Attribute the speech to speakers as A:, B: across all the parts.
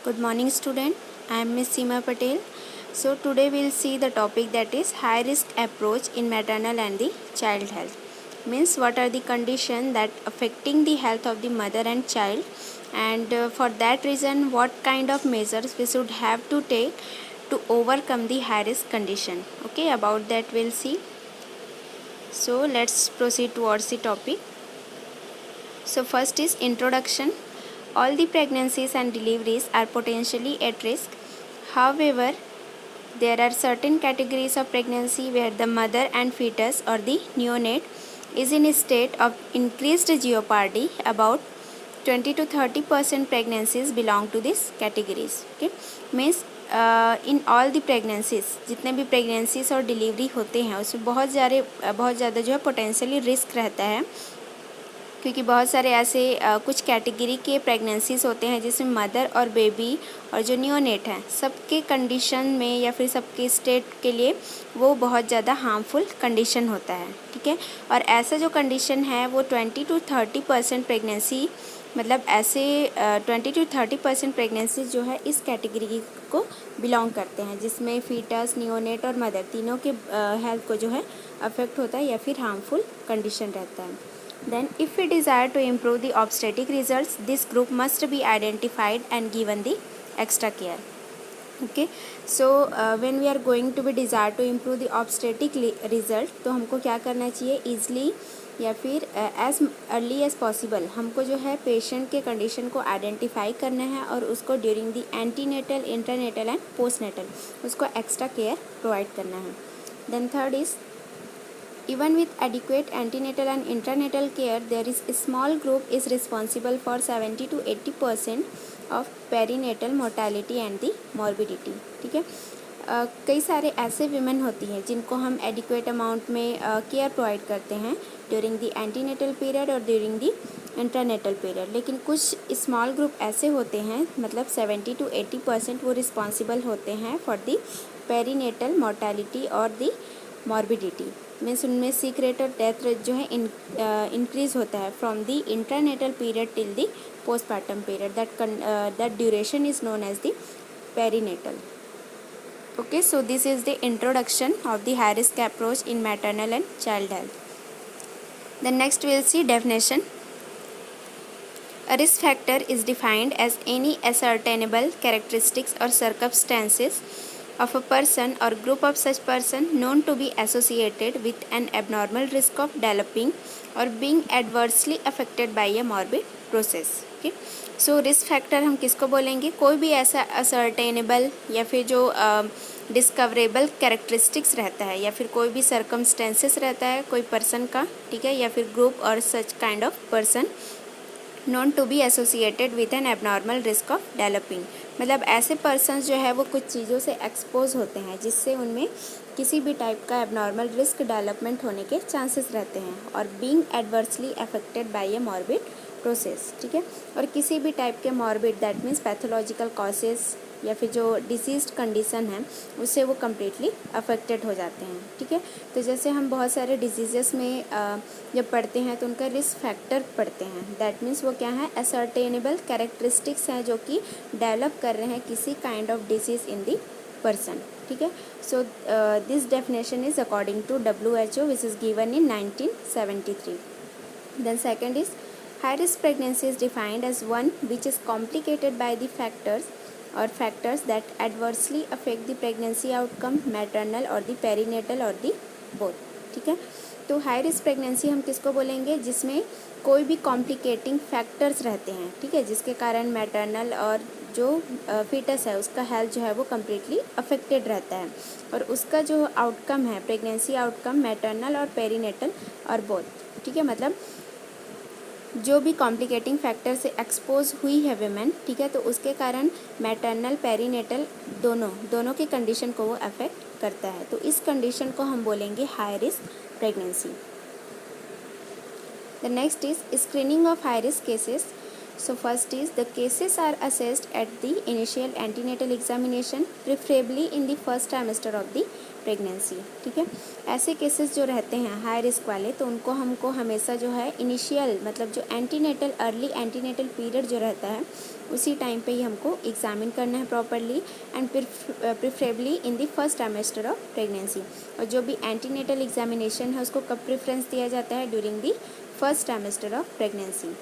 A: Good morning student, I am Miss Seema Patel. So today we will see the topic that is high risk approach in maternal and the child health. Means what are the conditions that affecting the health of the mother and child, and for that reason what kind of measures we should have to take to overcome the high risk condition. Okay, about that we will see. So let's proceed towards the topic. So first is introduction. All the pregnancies and deliveries are potentially at risk. However, there are certain categories of pregnancy where the mother and fetus or the neonate is in a state of increased jeopardy. About 20 to 30% pregnancies belong to these categories. Okay, means in all the pregnancies, जितने भी pregnancies और delivery होते हैं उसमें बहुत ज़्यादा जो है पोटेंशियली रिस्क रहता है, क्योंकि बहुत सारे ऐसे कुछ कैटेगरी के प्रेगनेंसीज होते हैं जिसमें मदर और बेबी और जो नियोनेट हैं सबके कंडीशन में या फिर सबके स्टेट के लिए वो बहुत ज़्यादा हार्मफुल कंडीशन होता है. ठीक है, और ऐसा जो कंडीशन है वो 20 to 30% प्रेगनेंसी, मतलब ऐसे 20 to 30% प्रेगनेंसी जो है इस कैटेगरी को बिलोंग करते हैं, जिसमें फीटस, नियोनेट और मदर तीनों के हेल्थ को जो है अफेक्ट होता है या फिर हार्मफुल कंडीशन रहता है. Then if we desire to improve the obstetric results, this group must be identified and given the extra care. Okay, so when we are going to be desire to improve the obstetric result, तो हमको क्या करना चाहिए, easily या फिर as early as possible हमको जो है पेशेंट के कंडीशन को आइडेंटिफाई करना है और उसको during the antenatal, intranatal and postnatal उसको एक्स्ट्रा केयर प्रोवाइड करना है. Then third is, even with adequate antenatal and intranatal care, there is a small group is responsible for 70 to 80% of perinatal mortality and the morbidity. ठीक है, कई सारे ऐसे women होती हैं जिनको हम एडिक्वेट अमाउंट में केयर प्रोवाइड करते हैं ड्यूरिंग दी एंटीनेटल पीरियड और ड्यूरिंग दी इंटरनेटल पीरियड, लेकिन कुछ स्मॉल ग्रुप ऐसे होते हैं, मतलब 70 to 80% वो रिस्पॉन्सिबल होते हैं फॉर दी पेरीनेटल मोर्टेलिटी और दी मॉर्बिडिटी. मीन्स उनमें सिक रेट और डेथ रेट जो है इंक्रीज़ होता है from the intranatal period till the postpartum period. That duration is known as the perinatal. Okay, so this is the introduction of the high risk approach in maternal and child health. Then next we will see definition. A risk factor is defined as any ascertainable characteristics or circumstances of a person or group of such person known to be associated with an abnormal risk of developing or being adversely affected by a morbid process. Okay, so risk factor हम किसको बोलेंगे, कोई भी ऐसा ascertainable या फिर जो discoverable characteristics रहता है या फिर कोई भी सर्कमस्टेंसेस रहता है कोई पर्सन का, ठीक है, या फिर ग्रुप और such kind of person known to be associated with an abnormal risk of developing. मतलब ऐसे पर्सन्स जो है वो कुछ चीज़ों से एक्सपोज होते हैं जिससे उनमें किसी भी टाइप का एबनॉर्मल रिस्क डेवलपमेंट होने के चांसेस रहते हैं, और being adversely affected by A morbid process. ठीक है, और किसी भी टाइप के morbid that means pathological causes या फिर जो डिसीज्ड कंडीशन है उससे वो कम्प्लीटली अफेक्टेड हो जाते हैं. ठीक है, तो जैसे हम बहुत सारे डिजीज़ेस में जब पढ़ते हैं तो उनका रिस्क फैक्टर पढ़ते हैं. दैट मीन्स वो क्या है, असर्टेनेबल कैरेक्टरिस्टिक्स हैं जो कि डेवलप कर रहे हैं किसी kind of disease in the person. ठीक है, so this definition is according to WHO which is given in 1973. Then second is, high risk pregnancy is defined as one which is complicated by the factors that adversely affect the pregnancy outcome, maternal or the perinatal or the both. ठीक है, तो high risk pregnancy हम किसको बोलेंगे, जिसमें कोई भी complicating factors रहते हैं. ठीक है, जिसके कारण मैटरनल और जो फीटस है उसका हेल्थ जो है वो कम्प्लीटली अफेक्टेड रहता है, और उसका जो आउटकम है प्रेगनेंसी आउटकम मैटरनल और पेरीनेटल और बोथ. ठीक है, मतलब जो भी कॉम्प्लिकेटिंग फैक्टर से एक्सपोज हुई है विमेन, ठीक है, तो उसके कारण मैटरनल पेरीनेटल दोनों की कंडीशन को वो अफेक्ट करता है. तो इस कंडीशन को हम बोलेंगे high risk pregnancy. The next is screening of high risk cases. So first is the cases are assessed at the initial antenatal examination, preferably in the first trimester of the pregnancy. ठीक है, ऐसे cases जो रहते हैं high risk वाले, तो उनको हमको हमेशा जो है इनिशियल मतलब जो एंटीनेटल अर्ली एंटीनेटल पीरियड जो रहता है उसी टाइम पे ही हमको एग्जामिन करना है properly and preferably in the first trimester of pregnancy. और जो भी एंटीनेटल एग्जामिनेशन है उसको कब प्रेफरेंस दिया जाता है? During the first trimester of pregnancy.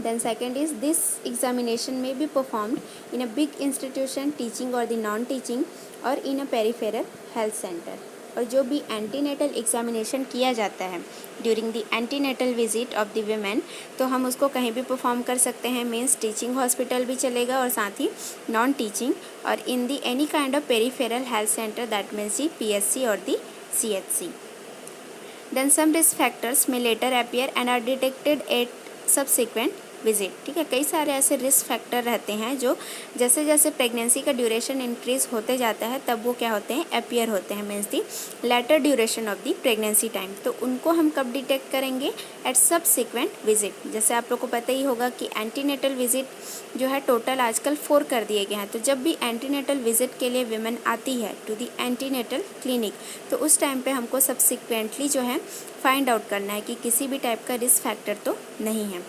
A: Then second is this examination may be performed in a big institution teaching or the non-teaching or in a peripheral health center। और जो भी antenatal examination किया जाता है during the antenatal visit of the women, तो हम उसको कहीं भी परफॉर्म कर सकते हैं। मीन्स टीचिंग हॉस्पिटल भी चलेगा और साथ ही नॉन टीचिंग, और in the any kind of peripheral health centre, that means the PSC और the CHC। Then some risk factors में later appear and are detected at subsequent visit. ठीक है, कई सारे ऐसे रिस्क फैक्टर रहते हैं जो जैसे जैसे प्रेगनेंसी का ड्यूरेशन इंक्रीज होते जाता है तब वो क्या होते हैं? अपीयर होते हैं, means the later duration of the pregnancy time. तो उनको हम कब डिटेक्ट करेंगे? At subsequent visit. जैसे आप लोग को पता ही होगा कि एंटीनेटल विजिट जो है टोटल आजकल 4 कर दिए गए हैं। तो जब भी एंटीनेटल विजिट के लिए विमेन आती है टू दी एंटीनेटल क्लिनिक, तो उस टाइम पे हमको सब्सिक्वेंटली जो है फाइंड आउट करना है कि किसी भी टाइप का रिस्क फैक्टर तो नहीं है।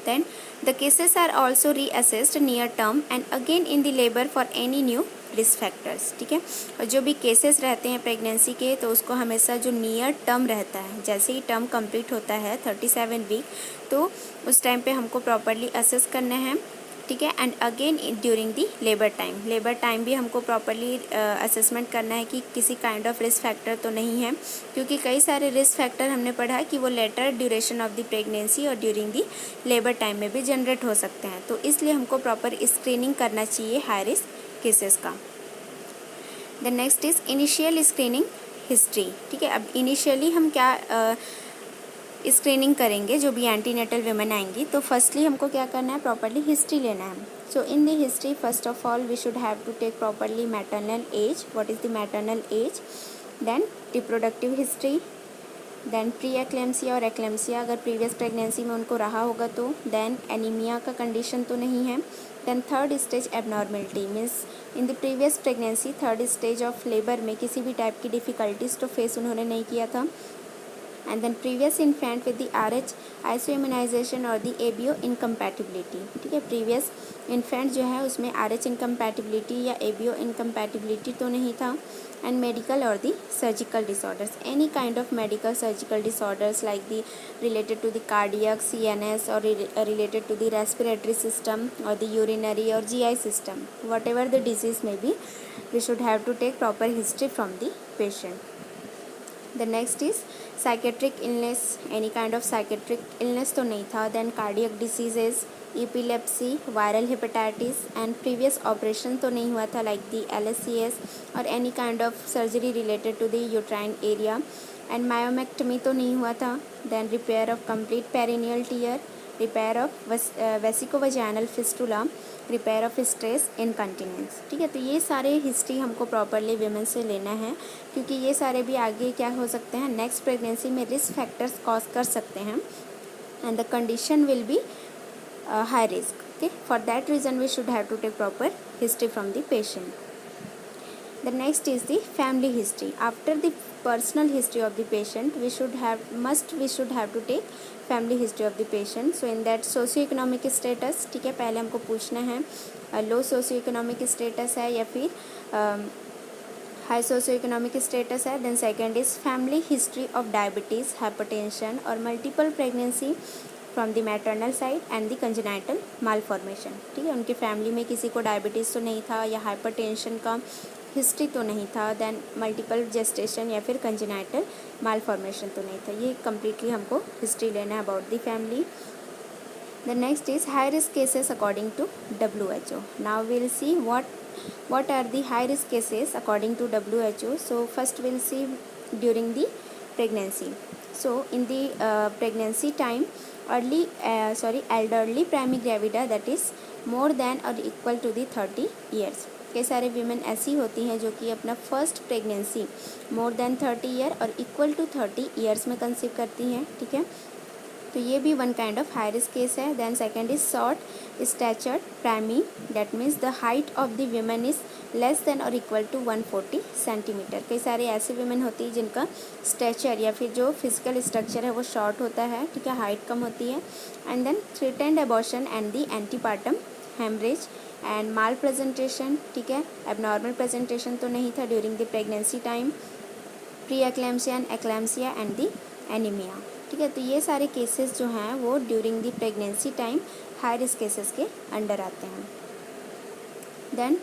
A: Then the cases are also reassessed near term and again in the labor for any new risk factors. ठीक है, और जो भी केसेस रहते हैं प्रेगनेंसी के, तो उसको हमेशा जो नियर टर्म रहता है, जैसे ही टर्म कंप्लीट होता है 37 वीक, तो उस टाइम पे हमको प्रॉपरली असेस करना है। ठीक है, and again during the labour time भी हमको प्रॉपरली असेसमेंट करना है कि किसी काइंड ऑफ रिस्क फैक्टर तो नहीं है, क्योंकि कई सारे रिस्क फैक्टर हमने पढ़ा है कि वो later duration of the pregnancy और ड्यूरिंग दी लेबर टाइम में भी जनरेट हो सकते हैं। तो इसलिए हमको प्रॉपर स्क्रीनिंग करना चाहिए हाई रिस्क केसेस का। The next is initial screening history. ठीक है, अब इनिशियली हम क्या स्क्रीनिंग करेंगे जो भी एंटीनेटल विमेन आएंगी, तो फर्स्टली हमको क्या करना है? प्रॉपरली हिस्ट्री लेना है। So in the history first of all we should have to take properly maternal age, what is the maternal age, then reproductive history, then pre eclampsia और eclampsia अगर प्रीवियस प्रेगनेंसी में उनको रहा होगा तो, then anaemia का condition तो नहीं है, then third stage abnormality, means in the previous pregnancy third stage of labour में किसी भी टाइप की डिफ़िकल्टीज तो फेस उन्होंने नहीं किया था, and then previous infant with the RH isoimmunisation और द ABO इनकम्पैटिबिलिटी। ठीक है, प्रीवियस इन्फेंट जो है उसमें RH इनकम्पैटिबिलिटी या ABO इनकम्पैटिबिलिटी तो नहीं था, एंड मेडिकल और the surgical disorders, any kind of medical surgical disorders like the related to the cardiac, CNS और related to the respiratory system और द यूरिनरी और GI system, whatever the disease may be, we should have to take proper history from the patient. The next is psychiatric illness, any kind of psychiatric illness तो नहीं था, then cardiac diseases, epilepsy, viral hepatitis and previous operation तो नहीं हुआ था like the LSCS और any kind of surgery related to the uterine area, and myomectomy तो नहीं हुआ था, then repair of complete perineal tear, repair of vesicovaginal fistula, repair of stress incontinence. ठीक है, तो ये सारे हिस्ट्री हमको प्रॉपरली विमेन से लेना है, क्योंकि ये सारे भी आगे क्या हो सकते हैं, नेक्स्ट प्रेगनेंसी में रिस्क फैक्टर्स कॉज कर सकते हैं and the condition will be high risk. Okay, for that reason we should have to take proper history from the patient. The next is the family history. After the personal history of the patient, we should have to take family history of the patient. So in that socio-economic status, ठीक है, पहले हमको पूछना है लो socio-economic status है या फिर high socio-economic status है। Then second is family history of diabetes, hypertension और multiple pregnancy from the maternal side and the congenital malformation. ठीक है, उनकी फैमिली में किसी को डायबिटीज़ तो नहीं था या हाइपरटेंशन का हिस्ट्री तो नहीं था, देन मल्टीपल जेस्टेशन या फिर कंजेनाइटल मालफॉर्मेशन तो नहीं था। ये कम्प्लीटली हमको हिस्ट्री लेना है about the family. The next is high risk cases according to WHO। Now will see what are the high risk cases according to WHO. So first we'll see during the pregnancy. So in the pregnancy time, elderly primigravida, that is more than or equal to the 30 years. कई सारे women ऐसी होती हैं जो कि अपना first pregnancy more than 30 year और equal to 30 years में कंसीव करती हैं। ठीक है, तो ये भी one kind of high risk case है। Then second is short statured primi, that means the height of the women is less than और इक्वल टू 140 सेंटीमीटर। कई सारे ऐसे वीमेन होती है जिनका स्टैचर या फिर जो फिजिकल स्ट्रक्चर है वो शॉर्ट होता है, ठीक है, हाइट कम होती है। And then threatened abortion and the antepartum haemorrhage and malpresentation, ठीक है, एबनॉर्मल प्रेजेंटेशन तो नहीं था during the pregnancy time, pre eclampsia and eclampsia and the anaemia, ठीक है। तो ये सारे केसेस जो हैं वो during the pregnancy time high risk cases के अंडर आते हैं। Then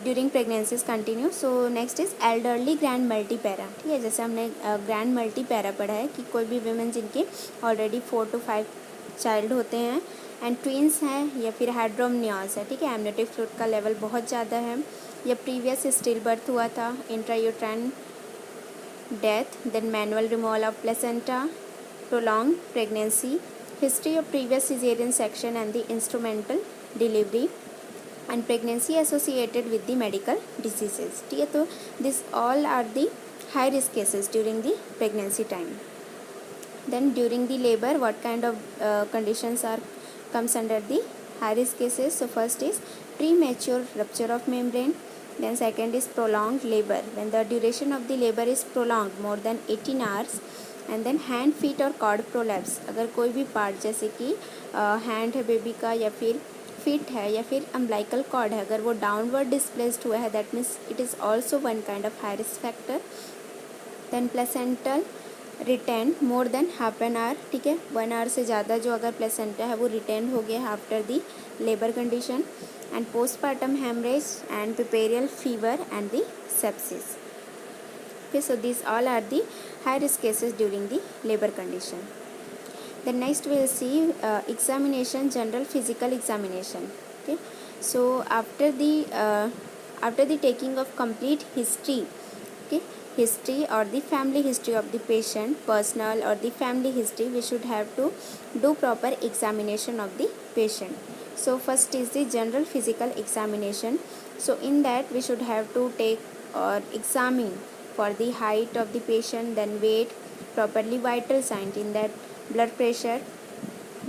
A: during pregnancies continue. So next is elderly grand multipara, ठीक है। जैसे हमने ग्रैंड मल्टीपैरा पढ़ा है कि कोई भी वीमेन जिनके ऑलरेडी 4 to 5 चाइल्ड होते हैं एंड ट्विंस हैं या फिर हाइड्रोमनियाज है, ठीक है, एमनियोटिक फ्लूइड का लेवल बहुत ज़्यादा है या प्रीवियस स्टिल बर्थ हुआ था, intrauterine death, then manual removal of placenta, prolonged pregnancy, history of previous cesarean section and the instrumental delivery and pregnancy associated with the medical diseases, ठीक है। तो this all are the high risk cases during the pregnancy time. Then during the labor what kind of conditions are comes under the high risk cases? So first is premature rupture of membrane, then second is prolonged labor when the duration of the labor is prolonged more than 18 hours, and then hand feet और cord prolapse, अगर कोई भी part जैसे कि hand है baby का या फिर फीट है या फिर अम्बलाइकल कॉर्ड है, अगर वो डाउनवर्ड डिस्प्लेस्ड हुआ है that means it is also one kind of high risk factor. Then placental retain more than half an hour, ठीक है, 1 आवर से ज़्यादा जो अगर प्लेसेंटा है वो रिटेन हो गया after the labour condition, and postpartum haemorrhage and puerperal fever and the sepsis. Okay, so these all are the high risk cases during the labor condition. Then next we will see examination, general physical examination. Okay, so after the taking of complete history, okay, history or the family history of the patient, personal or the family history, we should have to do proper examination of the patient. So first is the general physical examination. So in that we should have to take or examine for the height of the patient, then weight, properly vital signs in that blood pressure,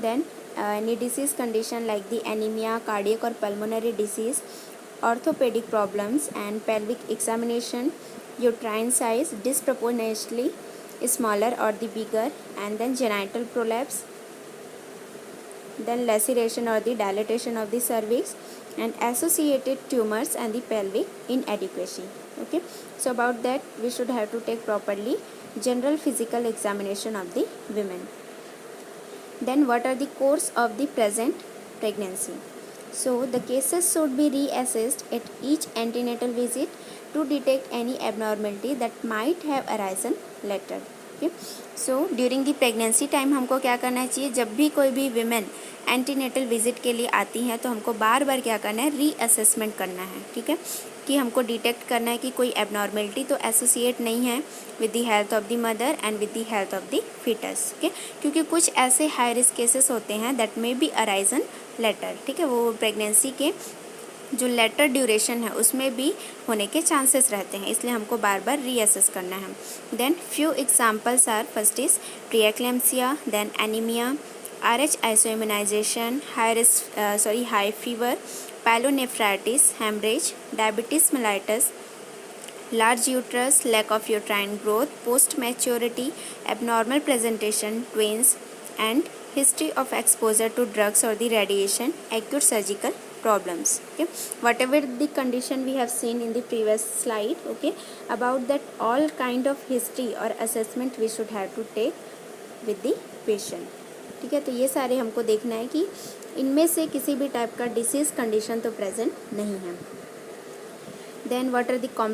A: then any disease condition like the anemia, cardiac or pulmonary disease, orthopedic problems and pelvic examination, uterine size disproportionately smaller or the bigger, and then genital prolapse, then laceration or the dilatation of the cervix and associated tumors and the pelvic inadequacy. Okay, so about that we should have to take properly general physical examination of the women. Then what are the course of the present pregnancy? So the cases should be reassessed at each antenatal visit to detect any abnormality that might have arisen later. Okay, so during the pregnancy time हमको क्या करना चाहिए? जब भी कोई भी women antenatal visit के लिए आती हैं तो हमको बार बार क्या करना है? रीअसेसमेंट करना है, ठीक है, कि हमको डिटेक्ट करना है कि कोई एबनॉर्मेलिटी तो एसोसिएट नहीं है with the health of the mother and with the health of the foetus, okay, क्योंकि कुछ ऐसे हाई रिस्क केसेस होते हैं that may be arisen later, ठीक है, वो प्रेगनेंसी के जो लेटर ड्यूरेशन है उसमें भी होने के चांसेस रहते हैं, इसलिए हमको बार बार रीअसेस करना है। Then few examples are, first is pre eclampsia, then anaemia, RH isoimmunization, high fever, pyelonephritis, hemorrhage, diabetes mellitus, large uterus, lack of uterine growth, post-maturity, abnormal presentation, twins, and history of exposure to drugs or the radiation, acute surgical problems. Okay, whatever the condition we have seen in the previous slide, okay, about that all kind of history or assessment we should have to take with the patient. ठीक है, तो ये सारे हमको देखना है कि इनमें से किसी भी टाइप का डिसीज़ कंडीशन तो प्रेजेंट नहीं है। Then what are the